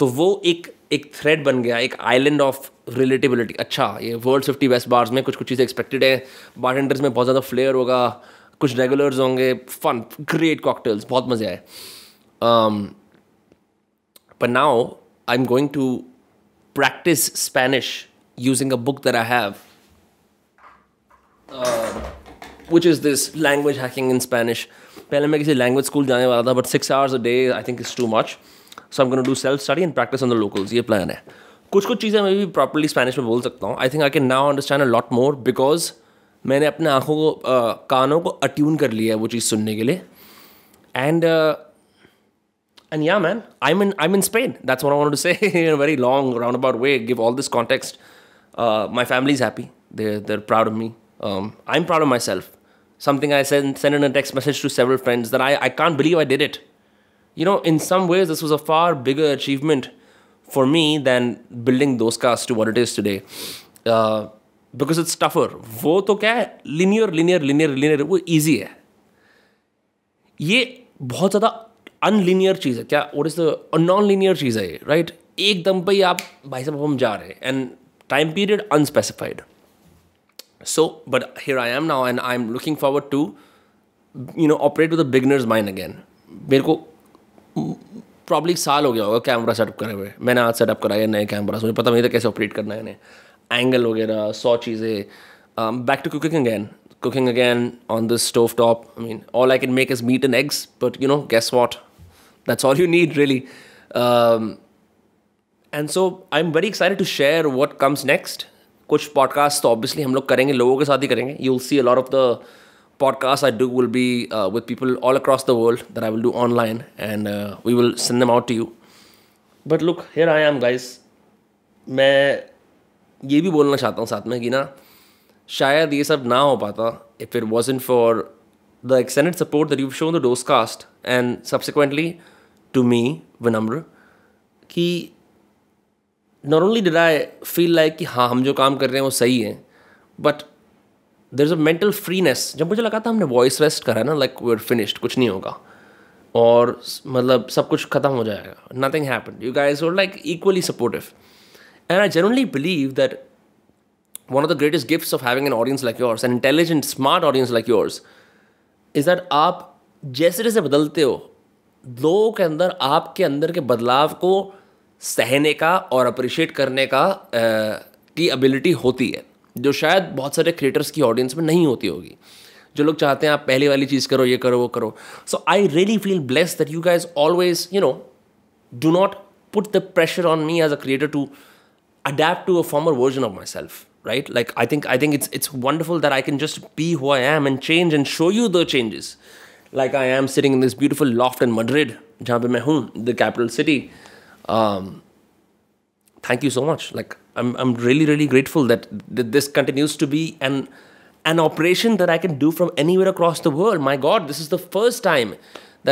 तो वो एक थ्रेड बन गया, एक आइलैंड ऑफ रिलेटिबिलिटी. अच्छा ये वर्ल्ड 50 बेस्ट बार्स में कुछ चीज़ें एक्सपेक्टेड है, बारटेंडर्स में बहुत ज़्यादा फ्लेयर होगा, कुछ रेगुलर्स होंगे, फन ग्रेट कॉकटेल्स, बहुत मज़े आए. But now I am going to practise Spanish using a book that I have, which is this language hacking in Spanish. पहले मैं किसी लैंग्वेज स्कूल जाने वाला था, but 6 hours a day I think is too much. So I'm going to do self study and practice on the locals. ये plan है. कुछ चीज़ें मैं भी प्रॉपरली स्पेनिश में बोल सकता हूँ. I think I can now understand a lot more because मैंने अपने आँखों को कानों को अट्यून कर लिया है वो चीज़ सुनने के लिए. And yeah man, I'm in Spain. That's what I wanted to say in a very long roundabout way. Give all this context. My family's happy. They're proud of me. I'm proud of myself. Something I sent in a text message to several friends that I can't believe I did it. In some ways this was a far bigger achievement for me than building those cars to what it is today. Because it's tougher. वो तो क्या है, linear वो easy है. ये बहुत ज़्यादा unlinear चीज़ है. क्या what is the non-linear चीज़ है ये, right? एकदम पे ही आप भाई साहब हम जा रहे हैं and time period unspecified. So, but here I am now and I'm looking forward to, operate with a beginner's mind again. मेरे को probably साल हो गया होगा कैमरा सेटअप करे हुए. मैंने आज सेटअप कराया नए कैमरा, मुझे पता नहीं था कैसे ऑपरेट करना है इन्हें, एंगल वगैरह 100 चीज़ें. Back to cooking again on this stove top. I mean, all I can make is meat and eggs, but guess what? That's all you need really. And so I'm very excited to share what comes next. कुछ podcast तो obviously हम लोग करेंगे, लोगों के साथ ही करेंगे. You will see a lot of the podcasts I do will be with people all across the world that I will do online, and we will send them out to you. But look, here I am, guys. मैं ये भी बोलना चाहता हूँ साथ में कि ना शायद ये सब ना हो पाता if it wasn't for the extended support that you've shown the Dosecast and subsequently to me, Vinamra, कि not only did I feel like कि हाँ हम जो काम कर रहे हैं वो सही है, but there's a mental freeness. जब मुझे लगा था हमने वॉइस रेस्ट करा है ना, like we're finished, कुछ नहीं होगा और मतलब सब कुछ ख़त्म हो जाएगा, nothing happened. You guys were like equally supportive. And I genuinely believe that one of the greatest gifts of having an audience like yours, an intelligent, smart audience like yours, is that आप जैसे जैसे बदलते हो, लोगों के अंदर आपके अंदर के बदलाव को सहने का और अप्रिशिएट करने का की एबिलिटी होती है, जो शायद बहुत सारे क्रिएटर्स की ऑडियंस में नहीं होती होगी. जो लोग चाहते हैं आप पहले वाली चीज़ करो, ये करो, वो करो. So I really feel blessed that you guys always do not put the pressure on me as a creator to adapt to a former version of myself, right? Like I think it's wonderful that I can just be who I am and change and show you the changes. Like I am sitting in this beautiful loft in Madrid, jahan pe main hu, the capital city. Thank you so much. Like I'm really grateful that this continues to be an operation that I can do from anywhere across the world. My God, this is the first time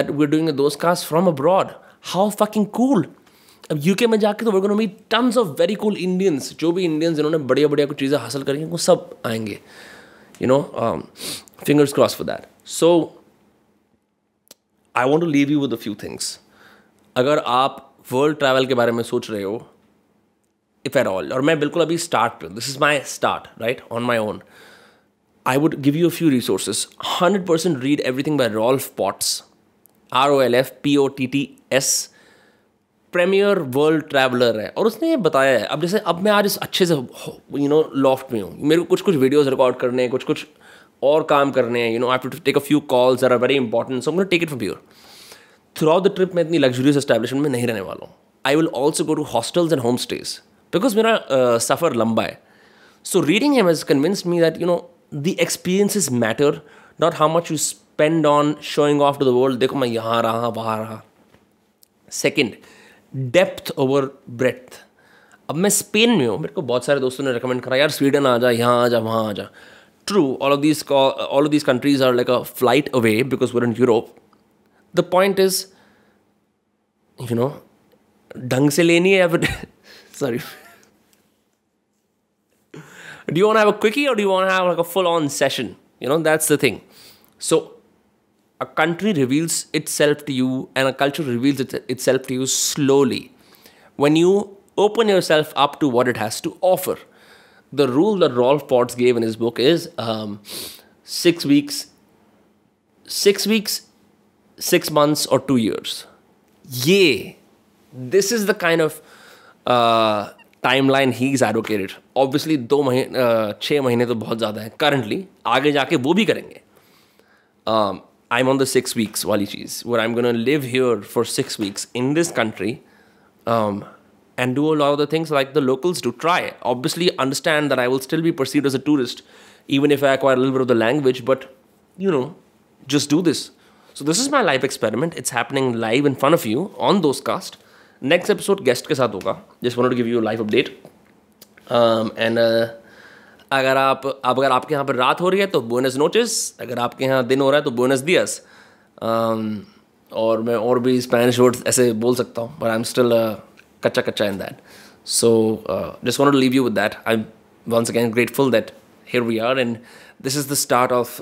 that we're doing a Dosecast from abroad. How fucking cool! अब UK में जाके तो we're going to meet tons of very cool Indians. जो भी Indians जिन्होंने बढ़िया कुछ चीज़ें हासिल करेंगे वो सब आएंगे. Fingers crossed for that. So I want to leave you with a few things. अगर आप वर्ल्ड ट्रैवल के बारे में सोच रहे हो, if at all, और मैं बिल्कुल अभी स्टार्ट पे, this is my start, right, on my own, I would give you a few resources. 100% read everything by Rolf Potts, ROLFPOTTS. Premier world traveller है और उसने ये बताया है. अब मैं आज इस अच्छे से लॉफ्ट में हूँ, मेरे को कुछ वीडियोस रिकॉर्ड करने हैं, कुछ और काम करने हैं. I have to take a few calls that are very important, so I am gonna take it from here. Throughout the trip मैं इतनी लग्जरियस एस्टैब्लिशमेंट में नहीं रहने वाला हूँ. I will also go to hostels and home stays because मेरा सफ़र लंबा है. So reading him has convinced me that the experiences matter, not how much you spend on showing off to the world. देखो मैं यहाँ रहा, वहाँ रहा. Second, depth over breadth. अब मैं स्पेन में हूँ, मेरे को बहुत सारे दोस्तों ने रिकमेंड करा, यार स्वीडन आ जा, यहाँ आ जा, वहाँ आ जा. True, all of these countries are like a flight away because we are in Europe. The point is ढंग से लेनी है या फिर sorry, do you want to have a quickie or do you want to have like a full-on session? That's the thing. So a country reveals itself to you and a culture reveals itself to you slowly when you open yourself up to what it has to offer. The rule that Rolf Potts gave in his book is 6 weeks, 6 months or 2 years. This is the kind of timeline he's advocated. Obviously 6 महीने तो बहुत ज़्यादा है currently, आगे जाके वो भी करेंगे. I'm on the 6 weeks wali cheese, where I'm going to live here for 6 weeks in this country and do a lot of the things like the locals do. Try. Obviously, understand that I will still be perceived as a tourist, even if I acquire a little bit of the language, but, just do this. So this is my life experiment. It's happening live in front of you on Dosecast. Next episode, guest के साथ होगा. Just wanted to give you a live update. अगर आपके यहाँ पर रात हो रही है तो बोनस नोटिस, अगर आपके यहाँ दिन हो रहा है तो बोनस दियस. और मैं और भी स्पेनिश वर्ड्स ऐसे बोल सकता हूँ, बट आई एम स्टिल कच्चा in that. So just wanted to leave you with that. I am once again grateful that here we are and this is the start of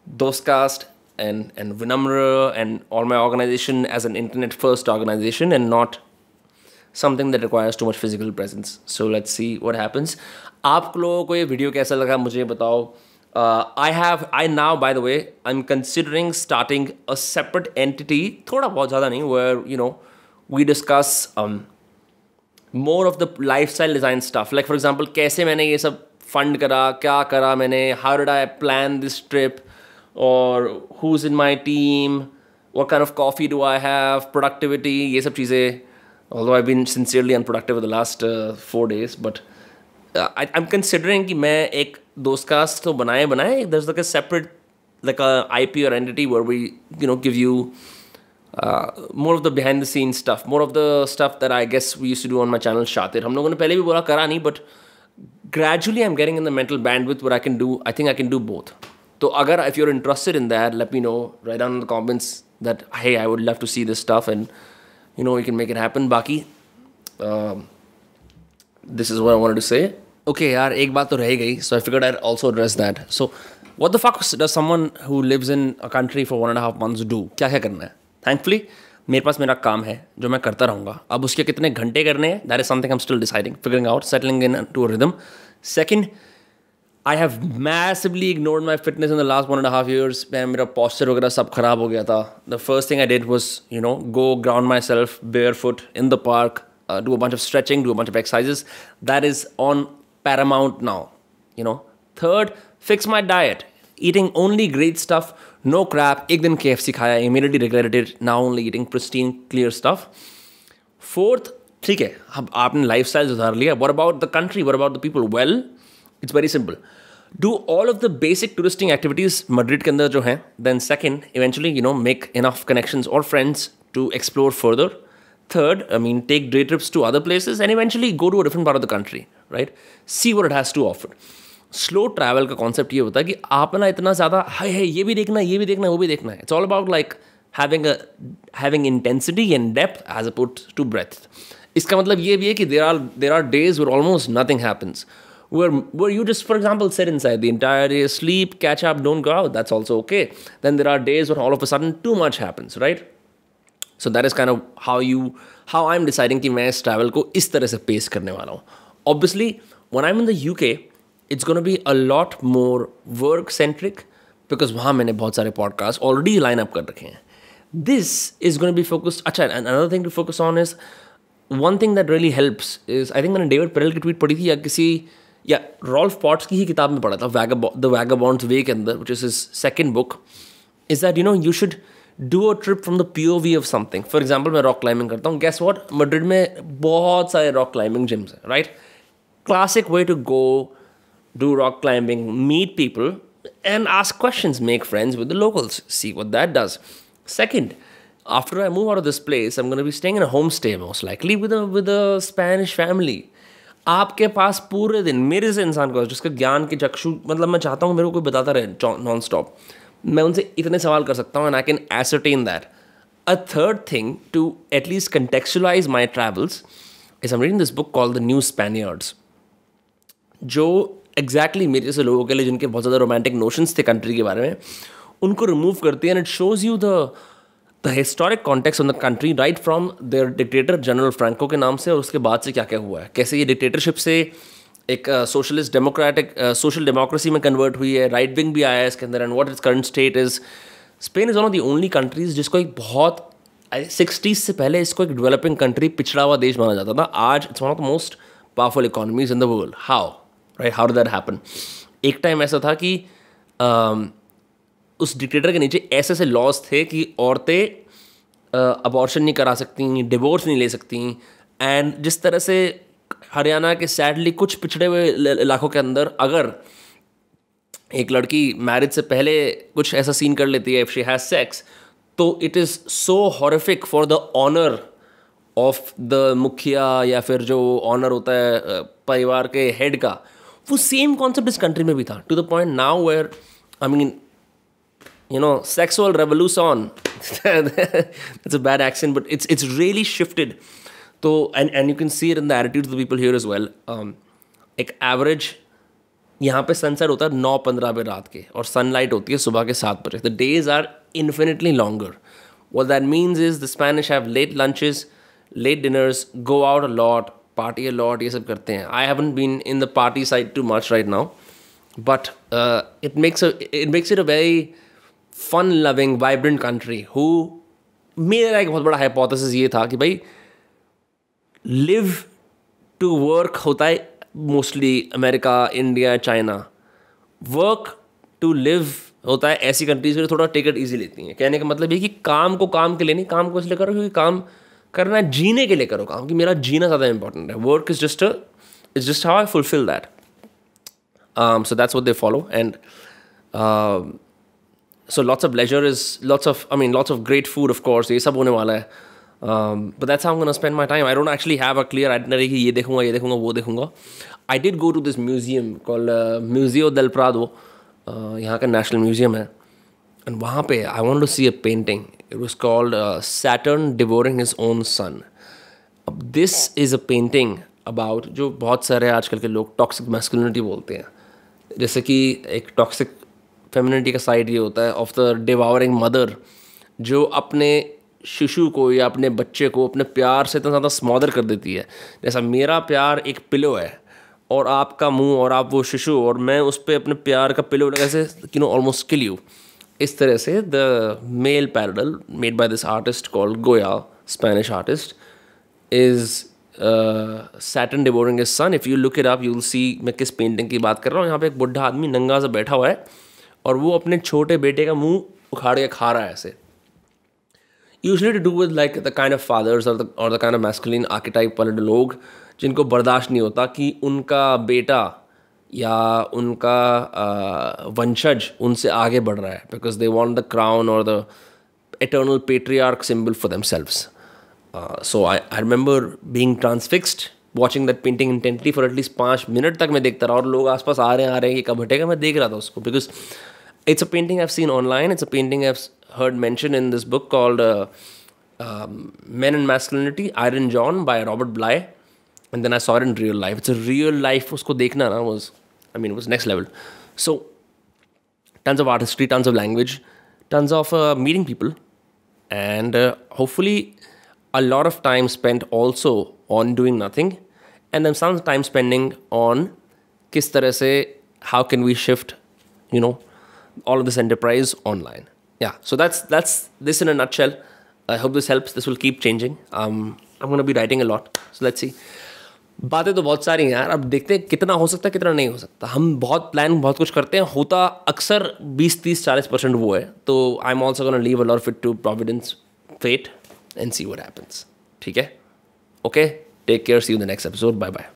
Dosecast and Vinamra and all my organization as an internet first organization and not something that requires too much physical presence. So let's see what happens. आप लोगों को ये video कैसा लगा मुझे बताओ. I now, by the way, I'm considering starting a separate entity, थोड़ा बहुत ज़्यादा नहीं, where we discuss more of the lifestyle design stuff. Like for example, कैसे मैंने ये सब फंड करा, क्या करा मैंने, how did I plan this trip, or who's in my team, what kind of coffee do I have, productivity, ये सब चीज़ें. Although I've been sincerely unproductive for the last 4 days, but I'm considering कि मैं एक Dosecast तो बनाए there's like a separate like a IP or entity where we, give you more of the behind the scenes stuff, more of the stuff that I guess we used to do on my channel Shatir. हम लोगों ने पहले भी बोला करा नहीं, but gradually I'm getting in the mental bandwidth where I think I can do both. So agar if you're interested in that, let me know, write down in the comments that hey, I would love to see this stuff, and we can make it happen. Baki, this is what I wanted to say. Okay yaar, ek baat to rahi gayi, so I figured I'd also address that. So what the fuck does someone who lives in a country for 1.5 months do? क्या करना है? Thankfully मेरे पास मेरा काम है जो मैं करता रहूँगा. अब उसके कितने घंटे करने हैं, that is something I'm still deciding, figuring out, settling in to a rhythm. Second, I have massively ignored my fitness in the last 1.5 years. मेरा posture वगैरह सब खराब हो गया था. The first thing I did was, go ground myself barefoot in the park, do a bunch of stretching, do a bunch of exercises. That is on paramount now. Third, fix my diet. Eating only great stuff, no crap. एक दिन KFC खाया, immediately regretted it. Now only eating pristine, clear stuff. Fourth, ठीक है, अब आपने lifestyle सुधार लिया. What about the country? What about the people? Well, it's very simple. Do all of the basic touristing activities Madrid के अंदर जो हैं. Then second, eventually, make enough connections or friends to explore further. Third, take day trips to other places and eventually go to a different part of the country, right? See what it has to offer. Slow travel का concept ये होता है कि आप ना इतना ज़्यादा है ये भी देखना है वो भी देखना है. It's all about like having intensity and depth as opposed to breadth. इसका मतलब ये भी है कि there are days where almost nothing happens, where you just, for example, sit inside the entire day, sleep, catch up, don't go out. That's also okay. Then there are days where all of a sudden too much happens, right? So that is kind of how I'm deciding कि मैं इस travel को इस तरह से pace करने वाला हूँ. Obviously, when I'm in the UK, it's going to be a lot more work-centric because वहाँ मैंने बहुत सारे podcasts already line up कर रखे हैं. This is going to be focused. अच्छा, and another thing to focus on is one thing that really helps is I think मैंने David parallel की ट्वीट पढ़ी थी या रॉल्फ पॉट्स की ही किताब में पढ़ा था, द वैगाबॉन्ड्स वे के अंदर, which is his second book, is that you should do a trip from the POV of something. For example, मैं रॉक क्लाइंबिंग करता हूँ. Guess what? मैड्रिड में बहुत सारे रॉक क्लाइंबिंग जिम्स हैं, right? Classic way to go do rock climbing, meet people and ask questions, make friends with the locals, see what that does. Second, after I move out of this place, I'm going to be staying in a homestay most likely with a Spanish family. आपके पास पूरे दिन मेरे से इंसान को जिसका ज्ञान के चक्षु, मतलब मैं चाहता हूँ मेरे को कोई बताता रहे नॉन स्टॉप, मैं उनसे इतने सवाल कर सकता हूँ and I can ascertain that. A third thing to at least contextualize my travels is I'm reading this book called The New Spaniards, जो एग्जैक्टली मेरे जैसे लोगों के लिए जिनके बहुत ज़्यादा रोमांटिक नोशंस थे कंट्री के बारे में, उनको रिमूव करती है. And it shows you the historic context on the country right from their dictator General Franco के नाम से, और उसके बाद से क्या क्या हुआ है, कैसे ये डिक्टेटरशिप से एक सोशल डेमोक्रेसी में कन्वर्ट हुई है, राइट विंग भी आया है इसके अंदर, and what its current state is. Spain is one of the only countries जिसको एक बहुत 60s से पहले इसको एक डेवलपिंग कंट्री, पिछड़ा हुआ देश माना जाता था. आज it's one of the most powerful economies in the world. How did that happen? एक टाइम ऐसा था कि उस डिक्टेटर के नीचे ऐसे ऐसे लॉज थे कि औरतें अबॉर्शन नहीं करा सकती, डिवोर्स नहीं ले सकती. एंड जिस तरह से हरियाणा के सैडली कुछ पिछड़े हुए इलाकों के अंदर अगर एक लड़की मैरिज से पहले कुछ ऐसा सीन कर लेती है, इफ शी हैज सेक्स, तो it is so horrific for the honour of the मुखिया या फिर जो ऑनर होता है परिवार के हेड का. वो सेम कॉन्सेप्ट इस कंट्री में भी था, to the point now where sexual revolution. That's a bad accent, but it's really shifted. So and you can see it in the attitudes of the people here as well. एक average यहाँ पे sunset होता है 9:15 पे रात के, और sunlight होती है सुबह के 7 बजे. The days are infinitely longer. What that means is the Spanish have late lunches, late dinners, go out a lot, party a lot, ये सब करते हैं. I haven't been in the party side too much right now, but it makes it a very fun loving vibrant country. मेरा एक बहुत बड़ा hypothesis ये था कि भाई लिव टू वर्क होता है mostly America, India, China. Work to live होता है ऐसी कंट्रीज में थोड़ा टिकट ईजी लेती हैं. कहने का मतलब ये कि काम को काम के लिए नहीं, काम को इसलिए करो क्योंकि काम करना है, जीने के लिए करो काम, कि मेरा जीना ज़्यादा इंपॉर्टेंट है. Work is just how I fulfil that. So that's what they follow. And So lots of leisure is lots of great food, of course, ये सब होने वाला है. But that's how I'm gonna spend my time. I don't actually have a clear itinerary कि ये देखूंगा वो देखूंगा. I did go to this museum called Museo del Prado. यहाँ का नेशनल म्यूजियम है, and वहाँ पे I wanted to see a painting. It was called Saturn Devouring His Own Sun. अब this is a painting about जो बहुत सारे आजकल के लोग टॉक्सिक मैस्कुलिनिटी बोलते हैं. जैसे कि एक टॉक्सिक फेमिनिटी का साइड ये होता है ऑफ द डिवावरिंग मदर, जो अपने शिशु को या अपने बच्चे को अपने प्यार से इतना ज़्यादा स्मॉदर कर देती है. जैसा मेरा प्यार एक पिलो है और आपका मुंह और आप वो शिशु और मैं उस पर अपने प्यार का पिलो लगा से ऑलमोस्ट किल यू. इस तरह से the male parallel made by this artist called Goya, Spanish artist, is Saturn Devouring His Sun. If you look it up, you will see मैं किस पेंटिंग की बात कर रहा हूँ. यहाँ पे एक बुढ़ा आदमी नंगा सा बैठा हुआ है और वो अपने छोटे बेटे का मुंह उखाड़ के खा रहा है ऐसे. Usually to do with like the kind of fathers or the kind of masculine archetype वाले लोग जिनको बर्दाश्त नहीं होता कि उनका बेटा या उनका वंशज उनसे आगे बढ़ रहा है, because they want the crown or the eternal patriarch symbol for themselves. So I remember being transfixed, watching that painting intently for at least 5 minutes तक मैं देखता रहा और लोग आसपास आ रहे हैं कि कब हटेगा. मैं देख रहा था उसको because it's a painting I've seen online. It's a painting I've heard mentioned in this book called Men and Masculinity, Iron John by Robert Bly. And then I saw it in real life. It's a real life. उसको देखना ना it was next level. So tons of artistry, tons of language, tons of meeting people, and hopefully a lot of time spent also on doing nothing, and then some time spending on किस तरह से how can we shift all of this enterprise online. Yeah, so that's this in a nutshell. I hope this helps. This will keep changing. I'm going to be writing a lot, so let's see. बातें तो बहुत सारी हैं यार, अब देखते हैं कितना हो सकता है कितना नहीं हो सकता. हम बहुत प्लान बहुत कुछ करते हैं, होता अक्सर 20-30-40% वो है. तो I am also gonna leave a lot of it to providence, fate, and see what happens. ठीक है? Okay? Take care. See you in the next episode. Bye bye.